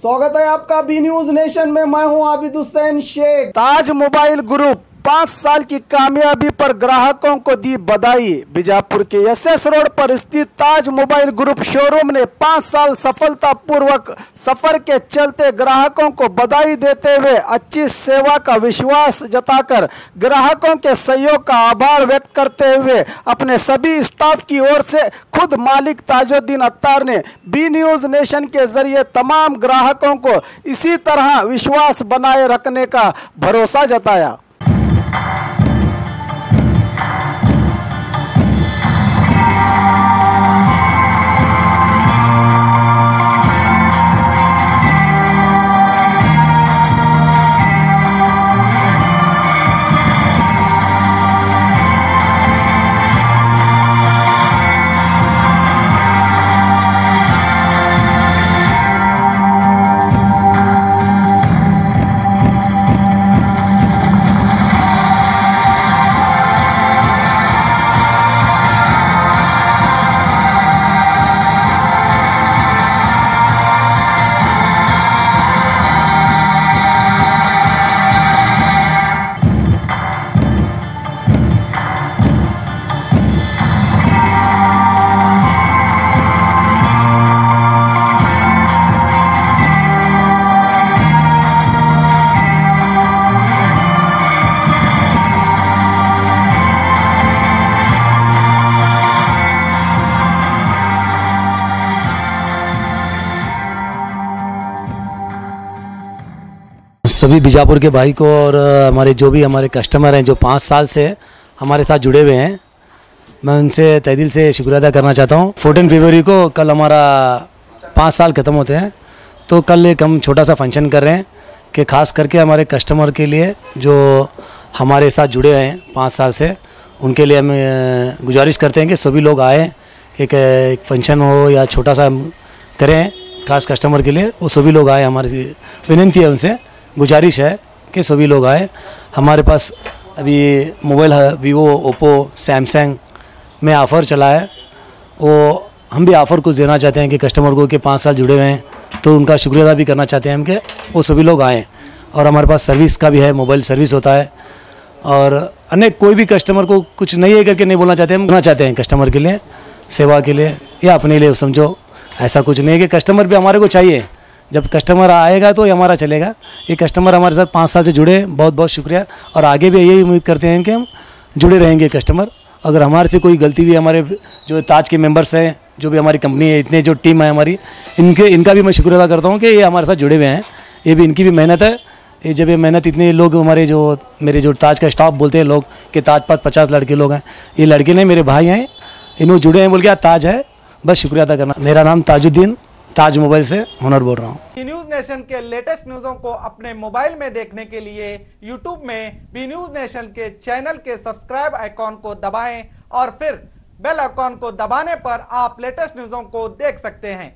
स्वागत है आपका बी न्यूज नेशन में। मैं हूं आबिद हुसैन शेख। ताज मोबाइल ग्रुप 5 साल की कामयाबी पर ग्राहकों को दी बधाई। बीजापुर के एसएस रोड पर स्थित ताज मोबाइल ग्रुप शोरूम ने 5 साल सफलतापूर्वक सफर के चलते ग्राहकों को बधाई देते हुए अच्छी सेवा का विश्वास जताकर ग्राहकों के सहयोग का आभार व्यक्त करते हुए अपने सभी स्टाफ की ओर से खुद मालिक ताजुद्दीन अत्तार ने बी न्यूज नेशन के जरिए तमाम ग्राहकों को इसी तरह विश्वास बनाए रखने का भरोसा जताया। सभी बीजापुर के भाई को और हमारे जो भी हमारे कस्टमर हैं जो 5 साल से हमारे साथ जुड़े हुए हैं, मैं उनसे तहे दिल से शुक्रिया अदा करना चाहता हूँ। 14 फरवरी को कल हमारा 5 साल ख़त्म होते हैं, तो कल एक हम छोटा सा फंक्शन कर रहे हैं कि ख़ास करके हमारे कस्टमर के लिए जो हमारे साथ जुड़े हुए हैं 5 साल से, उनके लिए हम गुजारिश करते हैं कि सभी लोग आएँ, एक फंक्शन हो या छोटा सा करें खास कस्टमर के लिए, वो सभी लोग आए। हमारी विनती है, उनसे गुजारिश है कि सभी लोग आए। हमारे पास अभी मोबाइल वीवो, ओप्पो, सैमसंग में ऑफ़र चला है, वो हम भी ऑफ़र कुछ देना चाहते हैं कि कस्टमर को कि 5 साल जुड़े हुए हैं, तो उनका शुक्रिया अदा भी करना चाहते हैं हम कि वो सभी लोग आएँ। और हमारे पास सर्विस का भी है, मोबाइल सर्विस होता है, और अनेक कोई भी कस्टमर को कुछ नहीं है करके नहीं बोलना चाहते, हम करना चाहते हैं कस्टमर के लिए, सेवा के लिए या अपने लिए, समझो ऐसा कुछ नहीं है कि कस्टमर भी हमारे को चाहिए। जब कस्टमर आएगा तो ये हमारा चलेगा। ये कस्टमर हमारे साथ 5 साल से जुड़े, बहुत बहुत शुक्रिया, और आगे भी यही उम्मीद करते हैं कि हम जुड़े रहेंगे कस्टमर। अगर हमारे से कोई गलती भी, हमारे जो ताज के मेंबर्स हैं, जो भी हमारी कंपनी है, इतने जो टीम है हमारी, इनका भी मैं शुक्रिया अदा करता हूँ कि ये हमारे साथ जुड़े हुए हैं। ये भी इनकी भी मेहनत है। ये जब ये मेहनत, इतने लोग हमारे जो मेरे जो ताज का स्टाफ बोलते हैं लोग कि ताज पास 50 लड़के लोग हैं, ये लड़के नहीं, मेरे भाई हैं, इन्होंने जुड़े हैं बोल के ताज है, बस शुक्रिया अदा करना। मेरा नाम ताजुद्दीन, ताज मोबाइल से हुनर बोल रहा हूँ। बी न्यूज नेशन के लेटेस्ट न्यूज़ों को अपने मोबाइल में देखने के लिए यूट्यूब में बी न्यूज नेशन के चैनल के सब्सक्राइब आइकॉन को दबाएं और फिर बेल आइकॉन को दबाने पर आप लेटेस्ट न्यूज़ों को देख सकते हैं।